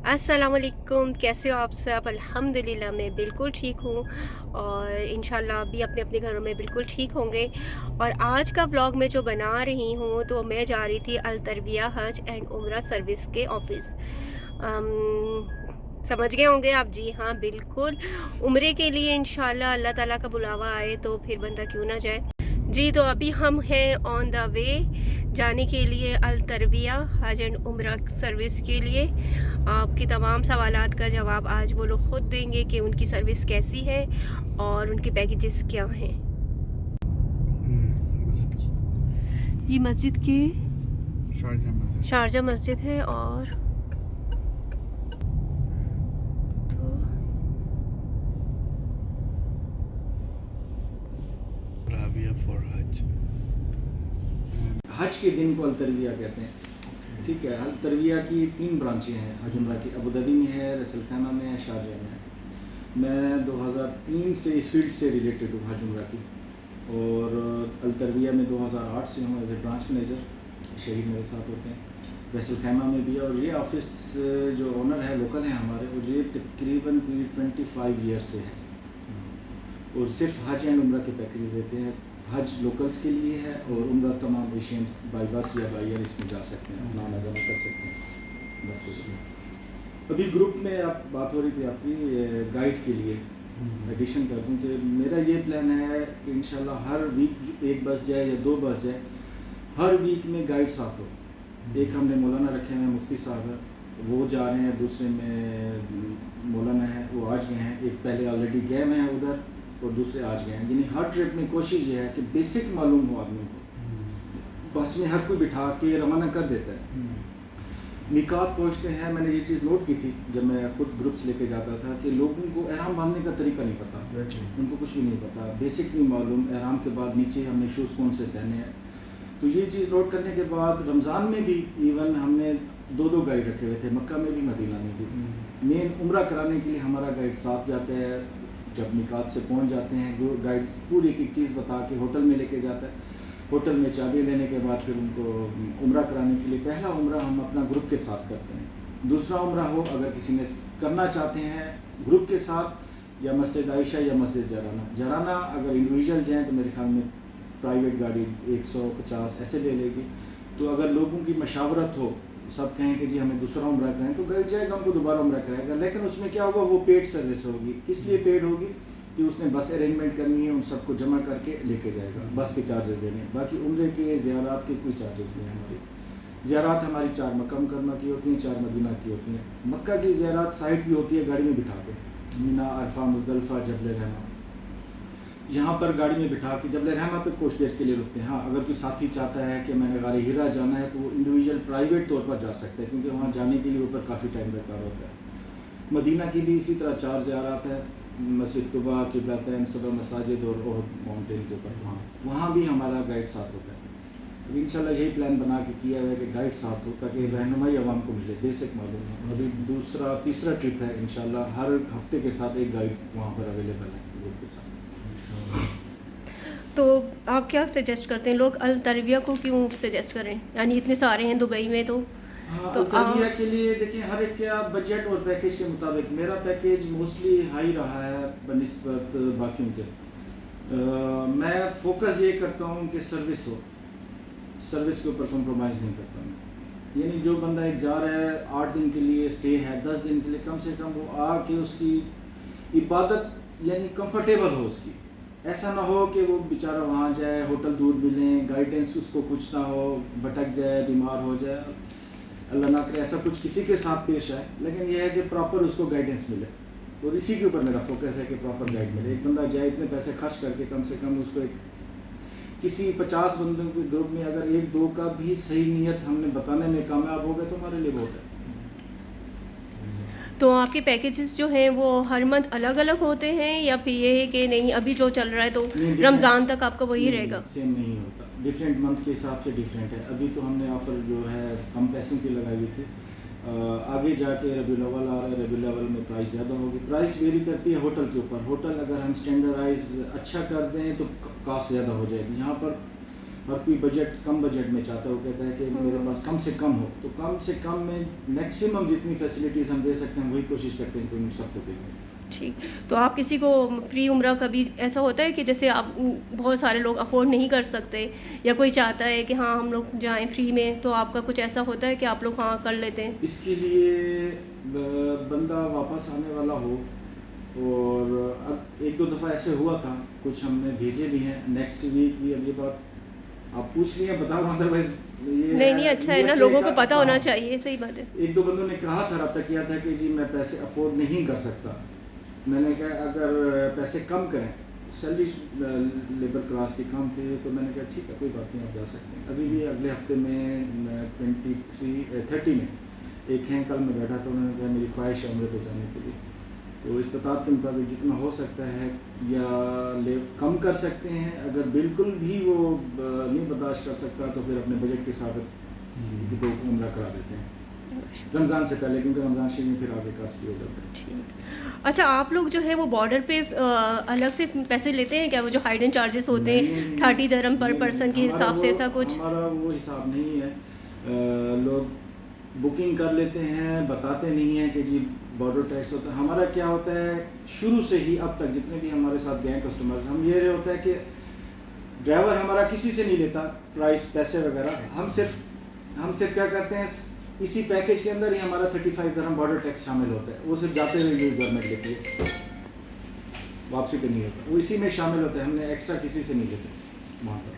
अस्सलामुअलैकुम, कैसे हो आप सब? अल्हम्दुलिल्लाह मैं बिल्कुल ठीक हूँ और इंशाल्लाह अभी अपने अपने घरों में बिल्कुल ठीक होंगे। और आज का व्लॉग मैं जो बना रही हूँ तो मैं जा रही थी अल तरबिया हज एंड उम्रा सर्विस के ऑफिस। समझ गए होंगे आप, जी हाँ बिल्कुल, उम्रे के लिए इंशाल्लाह अल्लाह ताला का बुलावा आए तो फिर बंदा क्यों ना जाए। जी तो अभी हम हैं ऑन द वे जाने के लिए अल तरबिया हज एंड उम्रा सर्विस के लिए। आपकी तमाम सवालात का जवाब आज वो लोग ख़ुद देंगे कि उनकी सर्विस कैसी है और उनके पैकेजेस क्या हैं। ये मस्जिद के शारजा मस्जिद है और तो फॉर हज हज के दिन को अल तरविया कहते हैं। ठीक है, अल तरविया की 3 ब्रांचें हैं हज उम्रा की। अबू धाबी में है, रसल खैमा में है, शारजा में है। मैं 2003 से इस फील्ड से रिलेटेड हूँ हज उम्रा की, और अल तरविया में 2008 से हूँ एज ए ब्रांच मैनेजर। शहीद मेरे साथ होते हैं, रसल खैमा में भी है। और ये ऑफिस जो ओनर है लोकल हैं हमारे, और ये तकरीबन 25 ईयर से है और सिर्फ हज एंड उम्रा के पैकेजेस देते हैं। हज लोकल्स के लिए है और उम्रा तमाम एशियंस बाई बस या बाई एयर इसमें जा सकते हैं, अपना आना जाना कर सकते हैं बस के लिए। अभी ग्रुप में आप बात हो रही थी आपकी गाइड के लिए, एडिशन कर दूँ कि मेरा ये प्लान है कि इंशाल्लाह हर वीक एक बस जाए या 2 बस जाए, हर वीक में गाइड साथ हो। एक हमने मौलाना रखे हैं, मुफ्ती साहब है, वो जा रहे हैं। दूसरे में मौलाना है, वो आज गए हैं। एक पहले ऑलरेडी गए हैं उधर और दूसरे आज गए हैं। यानी हर ट्रिप में कोशिश ये है कि बेसिक मालूम हो आदमी को। बस में हर कोई बिठा के रवाना कर देता है। मिकात पहुँचते हैं, मैंने ये चीज़ नोट की थी जब मैं खुद ग्रुप्स लेके जाता था कि लोगों को एहराम बांधने का तरीका नहीं पता। उनको कुछ भी नहीं पता, बेसिक नहीं मालूम। एहराम के बाद नीचे हमने शूज़ कौन से पहने हैं, तो ये चीज़ नोट करने के बाद रमज़ान में भी इवन हमने 2-2 गाइड रखे हुए थे, मक्का में भी मदीना में भी। मेन उम्रा कराने के लिए हमारा गाइड साथ जाता है। जब मिकात से पहुंच जाते हैं, वो गाइड पूरी एक एक चीज़ बता के होटल में लेके जाता है। होटल में चाबी लेने के बाद फिर उनको उम्रा कराने के लिए पहला उम्रा हम अपना ग्रुप के साथ करते हैं। दूसरा उम्रा हो अगर किसी ने करना चाहते हैं ग्रुप के साथ, या मस्जिद आयशा या मस्जिद जराना। जराना अगर इंडिविजुअल जाएँ तो मेरे ख्याल में प्राइवेट गाड़ी 150 ऐसे ले लेगी। तो अगर लोगों की मशावरत हो, सब कहें कि जी हमें दूसरा उम्रा करें, तो गाइड जाएगा उनको दोबारा उम्रा कराएगा। लेकिन उसमें क्या होगा, वो पेड सर्विस होगी। किस लिए पेड होगी कि उसने बस अरेंजमेंट करनी है, उन सबको जमा करके लेके जाएगा, बस के चार्जेस देने हैं। बाकी उम्रे के ज़ियारात के कोई चार्जेस नहीं है। हमारी ज़ियारात हमारी 4 मक्का मुकरमा की होती हैं, 4 मदीना की होती हैं। मक्का की ज़ियारात साइट भी होती है, गाड़ी में बिठा के, मीना, अरफा, मुज़दलिफ़ा, जबल रहमा, यहाँ पर गाड़ी में बिठा के जबल रहमा पे कुछ देर के लिए रुकते हैं। हाँ, अगर कोई साथी चाहता है कि मैंने गाड़ी हिरा जाना है तो वो इंडिविजुअल प्राइवेट तौर पर जा सकते हैं, क्योंकि वहाँ जाने के लिए ऊपर काफ़ी टाइम दरकार होता है। मदीना की भी इसी तरह 4 ज़ियारात है, मस्जिद कुबा, किबलतैन, सबा मसाजिद और माउंटेन के ऊपर, वहाँ भी हमारा गाइड साथ होता है। अभी इंशाल्लाह यही प्लान बना के किया है कि गाइड साथ हो ताकि रहनुमाई आवाम को मिले, बेसिक मालूम हो। अभी तीसरा ट्रिप है, इंशाल्लाह हर हफ्ते के साथ एक गाइड वहाँ पर अवेलेबल है ग्रुप के साथ। तो आप क्या सजेस्ट करते हैं, लोग अल तरबिया को क्यों सजेस्ट करें? यानी इतने सारे हैं दुबई में तो हाँ, तो तरबिया के लिए देखिए हर एक का बजट और पैकेज के मुताबिक। मेरा पैकेज मोस्टली हाई रहा है बनिस्बत बाकियों के। मैं फोकस ये करता हूँ कि सर्विस हो, सर्विस के ऊपर कॉम्प्रोमाइज़ नहीं करता मैं। यानी जो बंदा एक जा रहा है 8 दिन के लिए स्टे है, 10 दिन के लिए, कम से कम वो आके उसकी इबादत यानी कंफर्टेबल हो उसकी। ऐसा ना हो कि वो बेचारा वहाँ जाए, होटल दूर मिले, गाइडेंस उसको कुछ ना हो, भटक जाए, बीमार हो जाए, अल्लाह ना करे ऐसा कुछ किसी के साथ पेश आए। लेकिन यह है कि प्रॉपर उसको गाइडेंस मिले, और इसी के ऊपर मेरा फोकस है कि प्रॉपर गाइड मिले। एक बंदा जाए इतने पैसे खर्च करके, कम से कम उसको एक किसी 50 बंदों के ग्रुप में अगर 1-2 का भी सही नीयत हमने बताने में कामयाब हो गए तो हमारे लिए बहुत है। तो आपके पैकेजेस जो हैं वो हर मंथ अलग अलग होते हैं या फिर ये है कि नहीं अभी जो चल रहा है तो रमज़ान तक आपका वही रहेगा? सेम नहीं होता, डिफरेंट मंथ के हिसाब से डिफरेंट है। अभी तो हमने ऑफ़र जो है कम पैसों की लगाई हुई थी। आगे जाके रबीउल अव्वल आ रहा है, रबीउल अव्वल में प्राइस ज़्यादा होगी। प्राइस वेरी करती है होटल के ऊपर। होटल अगर हम स्टैंडर्डाइज अच्छा कर दें तो कास्ट ज़्यादा हो जाएगी। यहाँ पर और कोई कम बजट में चाहता है, वो कहता है कि मेरे पास कम से कम हो, तो कम से कम में मैक्सिमम जितनी फैसिलिटीज़ हम दे सकते हैं वही कोशिश करते हैं कि उन सबको दें। ठीक। तो आप किसी को फ्री उम्रा कभी ऐसा होता है कि जैसे आप बहुत सारे लोग अफोर्ड नहीं कर सकते या कोई चाहता है कि हाँ हम लोग जाएं फ्री में, तो आपका कुछ ऐसा होता है कि आप लोग हाँ कर लेते हैं? इसके लिए बंदा वापस आने वाला हो, और अब एक दो दफ़ा ऐसे हुआ था, कुछ हमने भेजे भी हैं, नेक्स्ट वीक भी। अब ये बात आप पूछ लिए बताओ, अदरवाइज ये नहीं अच्छा है ना, लोगों को पता होना चाहिए। सही बात है। एक दो बंदों ने कहा था, रब्ता किया था कि जी मैं पैसे अफोर्ड नहीं कर सकता। मैंने कहा अगर पैसे कम करें, सैलरी लेबर क्लास की कम थी, तो मैंने कहा ठीक है कोई बात नहीं, आप जा सकते हैं। अभी भी अगले हफ्ते में 30 में एक हैं, कल मैं बैठा था, उन्होंने कहा मेरी ख्वाहिश है उम्र पे जाने के लिए, तो इस्तात के मुताबिक जितना हो सकता है या कम कर सकते हैं। अगर बिल्कुल भी वो नहीं बर्दाश्त कर सकता तो फिर अपने बजट के साथ दो उम्रा करा देते हैं रमज़ान से पहले, क्योंकि रमज़ान शरीफ में फिर आगे कास्ट भी हो जाता है। ठीक। अच्छा, आप लोग जो है वो बॉर्डर पे अलग से पैसे लेते हैं क्या? वो जो हाइडन चार्जेस होते हैं 30 दिरहम पर पर्सन के हिसाब से, ऐसा कुछ? हमारा वो हिसाब नहीं है। लोग बुकिंग कर लेते हैं, बताते नहीं हैं कि जी बॉर्डर टैक्स होता है। हमारा क्या होता है, शुरू से ही अब तक जितने भी हमारे साथ गए कस्टमर्स, हम ये होता है कि ड्राइवर हमारा किसी से नहीं लेता प्राइस, पैसे वगैरह। हम सिर्फ क्या करते हैं, इसी पैकेज के अंदर ही हमारा 35 दिरहम बॉर्डर टैक्स शामिल होता है। वो सिर्फ जाते हुए गवर्नमेंट लेती है, वापसी पे नहीं होता, वो इसी में शामिल होता है। हमने एक्स्ट्रा किसी से नहीं लेते, वहाँ पर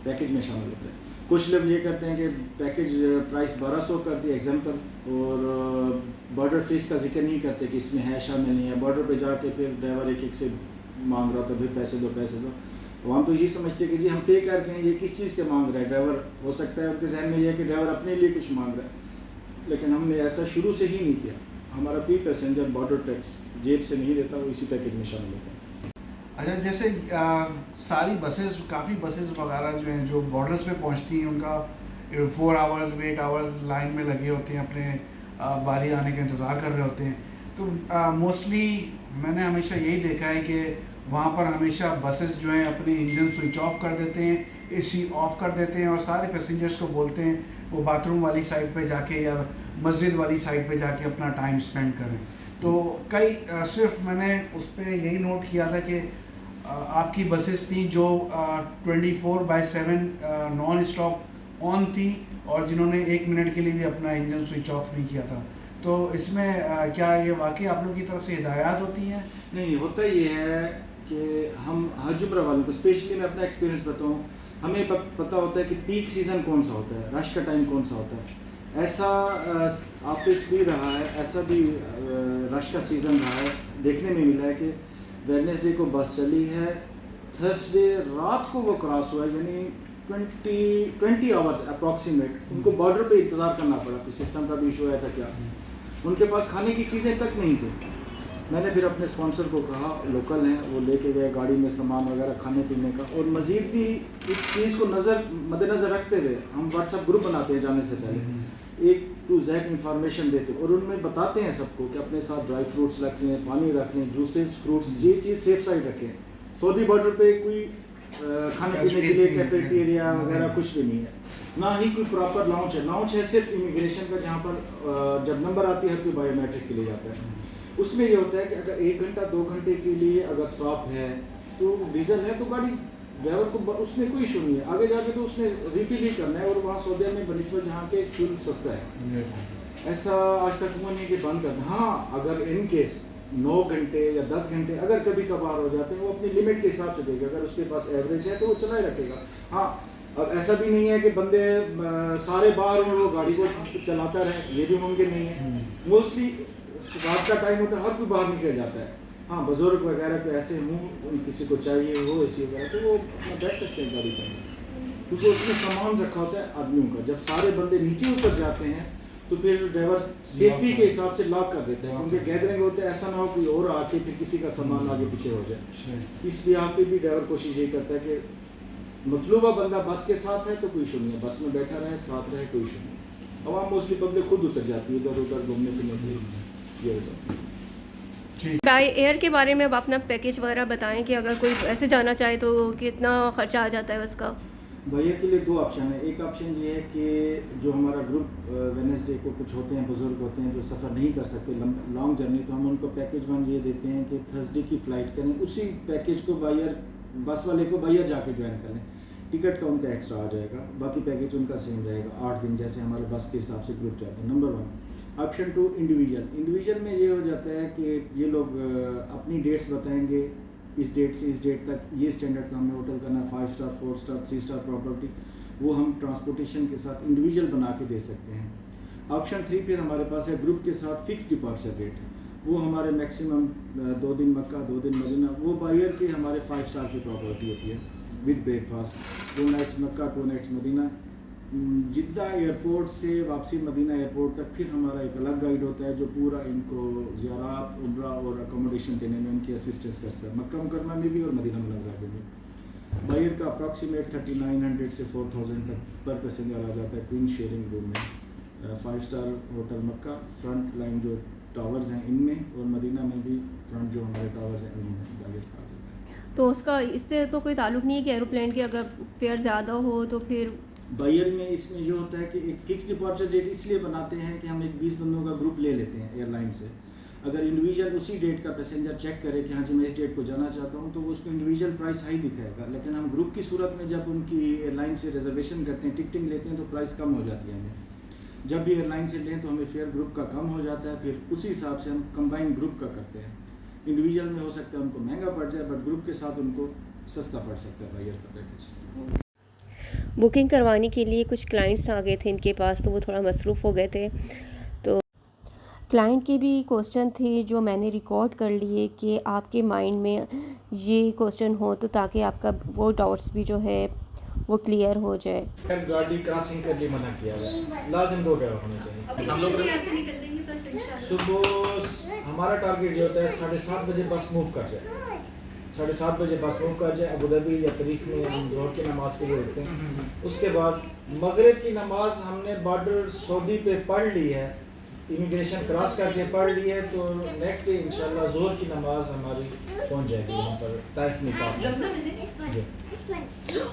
पैकेज में शामिल होता है। कुछ लोग ये करते हैं कि पैकेज प्राइस 1200 कर दिया एग्जाम्पल, और बॉर्डर फीस का जिक्र नहीं करते कि इसमें है शामिल नहीं है। बॉर्डर पे जाके फिर ड्राइवर एक से मांग रहा था, फिर पैसे दो। तो हम तो ये समझते हैं कि जी हम पे कर गए, ये किस चीज़ के मांग रहा है ड्राइवर। हो सकता है उनके जहन में ये है कि ड्राइवर अपने लिए कुछ मांग रहा है, लेकिन हमने ऐसा शुरू से ही नहीं किया। हमारा कोई पैसेंजर बॉर्डर टैक्स जेब से नहीं लेता, वो इसी पैकेज में शामिल होता है। अच्छा, जैसे सारी बसेस, काफ़ी बसेस वगैरह जो हैं जो बॉर्डर्स पे पहुंचती हैं, उनका 4 आवर्स 8 आवर्स लाइन में लगे होते हैं, अपने बारी आने का इंतज़ार कर रहे होते हैं। तो मोस्टली मैंने हमेशा यही देखा है कि वहाँ पर हमेशा बसेस जो हैं अपने इंजन स्विच ऑफ कर देते हैं, एसी ऑफ कर देते हैं, और सारे पैसेंजर्स को बोलते हैं वो बाथरूम वाली साइड पे जाके या मस्जिद वाली साइड पे जाके अपना टाइम स्पेंड करें। तो कई सिर्फ मैंने उस पर यही नोट किया था कि आपकी बसेस थी जो 24/7 नॉन स्टॉप ऑन थी, और जिन्होंने 1 मिनट के लिए भी अपना इंजन स्विच ऑफ नहीं किया था। तो इसमें क्या ये वाकई आप लोगों की तरफ से हिदायत होती हैं? नहीं, होता ये है कि हम हज उम्रा वालों को, स्पेशली मैं अपना एक्सपीरियंस बताऊँ, हमें पता होता है कि पीक सीज़न कौन सा होता है, रश का टाइम कौन सा होता है। ऐसा ऑफिस भी रहा है, ऐसा भी रश का सीज़न रहा है, देखने में मिला है कि वेडनेसडे को बस चली है, थर्सडे रात को वो क्रॉस हुआ है, यानी 20 आवर्स अप्रॉक्सीमेट उनको बॉर्डर पे इंतज़ार करना पड़ा। तो सिस्टम का भी इशू आया था क्या, उनके पास खाने की चीज़ें तक नहीं थी। मैंने फिर अपने स्पॉन्सर को कहा, लोकल हैं, वो लेके गए गाड़ी में सामान वगैरह खाने पीने का। और मज़ीद भी इस चीज़ को मद्देनज़र रखते हुए हम व्हाट्सएप ग्रुप बनाते हैं जाने से पहले, A to Z इंफॉर्मेशन देते हैं, और उनमें बताते हैं सबको कि अपने साथ ड्राई फ्रूट्स रख लें, पानी रख लें, जूसेस, फ्रूट्स, ये चीज़ सेफ साइड रखें। सऊदी बॉर्डर पे कोई खाने पीने के लिए कैफेटेरिया वगैरह कुछ भी नहीं है, ना ही कोई प्रॉपर लाउंज है। लाउंज है सिर्फ इमिग्रेशन का, जहाँ पर जब नंबर आती है हर कोई बायोमेट्रिक के लिए जाता है। उसमें ये होता है कि अगर 1 घंटा 2 घंटे के लिए अगर स्टॉप है, तो डीजल है तो गाड़ी ड्राइवर को उसमें कोई इशू नहीं है, आगे जाके तो उसने रिफिल ही करना है। और वहाँ सऊदी में बनिस्बत जहाँ के फ्यूल सस्ता है, ऐसा आज तक हुआ नहीं कि बंद करना। हाँ, अगर इन केस 9 घंटे या 10 घंटे अगर कभी कभार हो जाते हैं, वो अपनी लिमिट के हिसाब से देगा। अगर उसके पास एवरेज है तो वो चलाए रखेगा। हाँ, अब ऐसा भी नहीं है कि बंदे सारे बाहर हों, वो गाड़ी को चलाता रहे, ये भी मुमकिन नहीं है। मोस्टली रात का टाइम होता है, हर कोई बाहर निकल जाता है। हाँ, बुजुर्ग वगैरह को ऐसे हों, किसी को चाहिए हो एसी वगैरह, तो वो बैठ सकते हैं गाड़ी पर, क्योंकि उसमें सामान रखा होता है आदमियों का। जब सारे बंदे नीचे उतर जाते हैं तो फिर ड्राइवर सेफ्टी के हिसाब से लॉक कर देता है, क्योंकि गैदरिंग होते हैं, ऐसा ना हो कोई और आके फिर किसी का सामान आगे पीछे हो जाए। इस बिहाफ पे भी ड्राइवर कोशिश यही करता है कि मतलूबा बंदा बस के साथ है तो कोई इशू नहीं है, बस में बैठा रहे, साथ रहे, कोई इशू नहीं। अब आप मोस्टली पब्लिक खुद उतर जाती है इधर उधर घूमने फिरने के लिए, ये हो जाता है। बाय एयर के बारे में अब अपना पैकेज वगैरह बताएं कि अगर कोई ऐसे जाना चाहे तो कितना खर्चा आ जाता है उसका? बायर के लिए दो ऑप्शन है। एक ऑप्शन ये है कि जो हमारा ग्रुप वेडनेसडे को कुछ होते हैं, बुजुर्ग होते हैं जो सफ़र नहीं कर सकते लॉन्ग जर्नी, तो हम उनको पैकेज 1 ये देते हैं कि थर्सडे की फ़्लाइट करें, उसी पैकेज को बायर बस वाले को बायर जाके ज्वाइन कर लें, टिकट का उनका एक्स्ट्रा आ जाएगा, बाकी पैकेज उनका सेम रहेगा 8 दिन जैसे हमारे बस के हिसाब से ग्रुप जाते हैं। नंबर 1। ऑप्शन 2 इंडिविजुअल में ये हो जाता है कि ये लोग अपनी डेट्स बताएंगे, इस डेट से इस डेट तक ये स्टैंडर्ड का हमने होटल करना, 5 स्टार 4 स्टार 3 स्टार प्रॉपर्टी, वो हम ट्रांसपोर्टेशन के साथ इंडिविजुअल बना के दे सकते हैं। ऑप्शन 3 फिर हमारे पास है ग्रुप के साथ फिक्स डिपार्चर रेट, वो हमारे मैक्सिमम 2 दिन मक्का 2 दिन मदीना, वो बायर के हमारे 5 स्टार की प्रॉपर्टी होती है with breakfast, 2 nights Mecca 2 nights Medina. Jeddah airport से वापसी मदीना एयरपोर्ट तक फिर हमारा एक अलग गाइड होता है जो पूरा इनको ज़ियारत, उम्रा और अकोमोडेशन देने में उनकी असिस्टेंस करता है, मक्का मुकरमा में भी और मदीना मुनव्वरा में भी। बायर का अप्रॉक्सीमेट 3900 से 4000 तक पर पैसेंजर आ जाता है ट्विन शेयरिंग रूम में। 5 स्टार होटल मक्का, फ्रंट लाइन जो टावर्स हैं इनमें, और मदीना में भी फ्रंट जो हमारे टावर्स हैं उनमें बायर का आ जाता है। तो उसका इससे तो कोई ताल्लुक़ नहीं है कि एरोप्लेन की अगर फेयर ज़्यादा हो तो फिर बायर में इसमें ये होता है कि एक फ़िक्स डिपार्चर डेट इसलिए बनाते हैं कि हम एक 20 बंदों का ग्रुप ले लेते हैं एयरलाइन से। अगर इंडिविजुअल उसी डेट का पैसेंजर चेक करे कि हाँ जी मैं इस डेट को जाना चाहता हूँ, तो वो उसको इंडिविजुअल प्राइस हाई दिखाएगा, लेकिन हम ग्रुप की सूरत में जब उनकी एयरलाइन से रिजर्वेशन करते हैं, टिकटिंग लेते हैं, तो प्राइस कम हो जाती है हमें। जब भी एयरलाइन से लें तो हमें फेयर ग्रुप का कम हो जाता है, फिर उसी हिसाब से हम कंबाइन ग्रुप का करते हैं। इंडिविजुअल में हो सकता है उनको महंगा पड़ जाए, बट ग्रुप के साथ उनको सस्ता पड़ सकता है बायर का पैकेज। बुकिंग करवाने के लिए कुछ क्लाइंट्स आ गए थे इनके पास, तो वो थोड़ा मसरूफ़ हो गए थे, तो क्लाइंट की भी क्वेश्चन थे जो मैंने रिकॉर्ड कर लिए कि आपके माइंड में ये क्वेश्चन हो, तो ताकि आपका वो डाउट्स भी जो है वो क्लियर हो जाए। गाड़ी क्रॉसिंग के लिए मना किया है, लाजिम 2 ड्राइवर होने चाहिए। हम लोग यहाँ से निकल देंगे बस इंशाल्लाह। सुबह हमारा टारगेट ये होता है 7:30 बजे बस मूव कर जाए, 7:30 बजे बस मूव कर जाए। अबू धाबी या तरीफ में हम ज़ोहर की नमाज़ के लिए रुकते हैं, उसके बाद मगरिब की नमाज़ हमने बॉर्डर सऊदी पे पढ़ ली है, इमिग्रेशन क्रॉस करके पढ़ ली है, तो नेक्स्ट डे इंशाल्लाह ज़ोहर की नमाज़ हमारी पहुंच जाएगी वहाँ पर ताइफ में।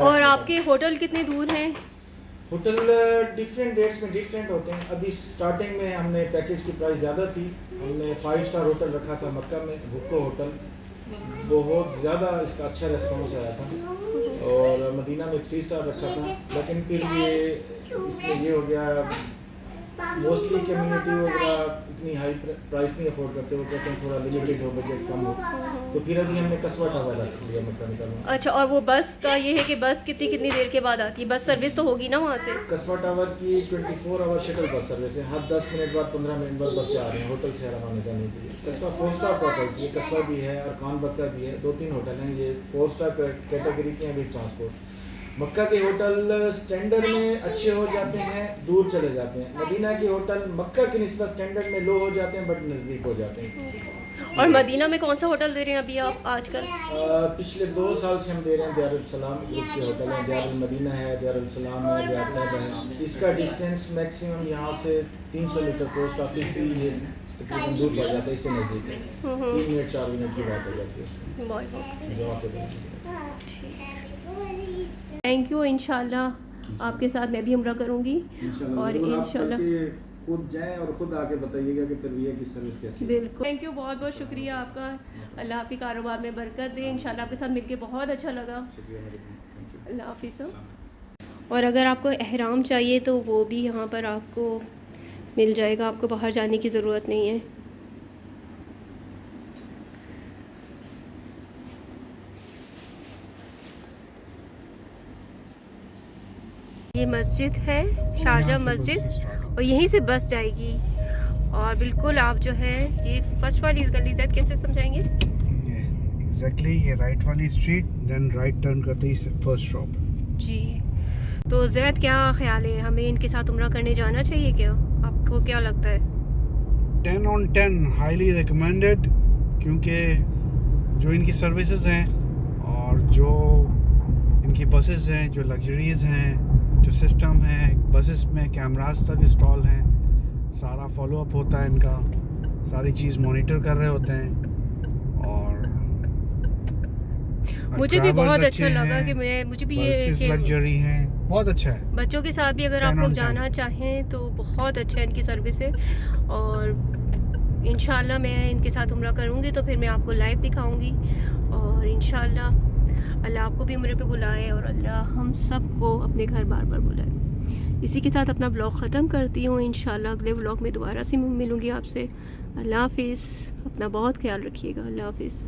और आपके होटल कितने दूर हैं? होटल डिफरेंट डेट्स में डिफरेंट होते हैं। अभी स्टार्टिंग में हमने पैकेज की प्राइस ज़्यादा थी, हमने 5 स्टार होटल रखा था मक्का में, भुक्को होटल, बहुत ज़्यादा इसका अच्छा रिस्पॉन्स आया था, और मदीना में 3 स्टार रखा था, लेकिन फिर ये इसमें ये हो गया मोस्टली कम्युनिटी वगैरह इतनी हाई प्राइस नहीं अफोर्ड करते, वो कहते हैं थोड़ा लिमिटेड हो, बजट कम हो, तो फिर अभी हमने कस्बा टावर रख लिया मक्का में। अच्छा, और वो बस का ये है कि बस कितनी देर के बाद आती है? बस सर्विस तो होगी ना वहाँ से? कस्बा टावर की 24 आवर शटल बस सर्विस है, हर 10 मिनट बाद 15 मिनट बाद बस से आ रही है होटल से हराम आने जाने के लिए। कस्बा 4 स्टार प्रॉपर्टी है, कस्बा भी है और खान बक्का भी है, 2-3 होटल हैं, ये 4 स्टार कैटेगरी के हैं विद ट्रांसपोर्ट। मक्का के होटल स्टैंडर्ड में अच्छे हो जाते हैं, दूर चले जाते हैं। मदीना के होटल मक्का की निस्बत स्टैंडर्ड में लो हो जाते हैं, बट नज़दीक हो जाते हैं। और मदीना में कौन सा होटल दे रहे हैं अभी आप आजकल? पिछले 2 साल से हम दे रहे हैं दारुल सलाम ग्रुप के होटल हैं, दारुल मदीना है, दारुल सलाम है, दारुल तैयबा है। इसका डिस्टेंस मैक्सिमम यहाँ से 300 मीटर, पोस्ट ऑफिस भी ये तकरीबन दूर पड़ जाता है, इससे नज़दीक है, 3 मिनट 4 मिनट की बात हो जाती है। Thank you. इंशाल्लाह आपके साथ मैं भी उम्रा करूँगी, और इंशाल्लाह खुद जाएं और खुद आके बताइएगा कि तरबिया की सर्विस कैसी है। बिल्कुल, थैंक यू, बहुत बहुत शुक्रिया आपका। अल्लाह आपके कारोबार में बरकत दे। इंशाल्लाह आपके साथ मिलके बहुत अच्छा लगा। शुक्रिया मेरे को, थैंक यू। अल्लाह हाफिज़। और अगर आपको एहराम चाहिए तो वो भी यहाँ पर आपको मिल जाएगा, आपको बाहर जाने की ज़रूरत नहीं है। ये मस्जिद है, शारजा मस्जिद, और यहीं से बस जाएगी। और बिल्कुल आप जो है ये फर्स्ट वाली गली जैद कैसे समझाएंगे? एग्जैक्टली ये राइट वाली स्ट्रीट, देन राइट टर्न करते ही फर्स्ट शॉप। जी, तो जैद क्या ख्याल है, हमें इनके साथ उम्रा करने जाना चाहिए क्या? आपको क्या लगता है? 10 on 10 हाईली रिकमेंडेड, क्योंकि जो इनकी सर्विसेज हैं और जो इनकी बसेस हैं, जो लग्जरीज हैं, जो सिस्टम है, बसेस में कैमरास तक इंस्टॉल हैं, सारा फॉलो अप होता है इनका, सारी चीज़ मॉनिटर कर रहे होते हैं। और मुझे भी बहुत अच्छा लगा कि मुझे भी ये कि लग्जरी है, बहुत अच्छा है। बच्चों के साथ भी अगर आप 10 लोग on 10। जाना चाहें तो बहुत अच्छा इनकी सर्विस है। और इंशाल्लाह मैं इनके साथ उम्रा करूँगी तो फिर मैं आपको लाइव दिखाऊँगी। और इंशाल्लाह अल्लाह आपको भी उम्रे पे बुलाए और अल्लाह हम सबको अपने घर बार बार बुलाए। इसी के साथ अपना ब्लॉग ख़त्म करती हूँ। इंशाल्लाह अगले ब्लॉग में दोबारा से मिलूँगी आपसे। अल्लाह हाफिज़, अपना बहुत ख्याल रखिएगा। अल्लाह हाफिज़।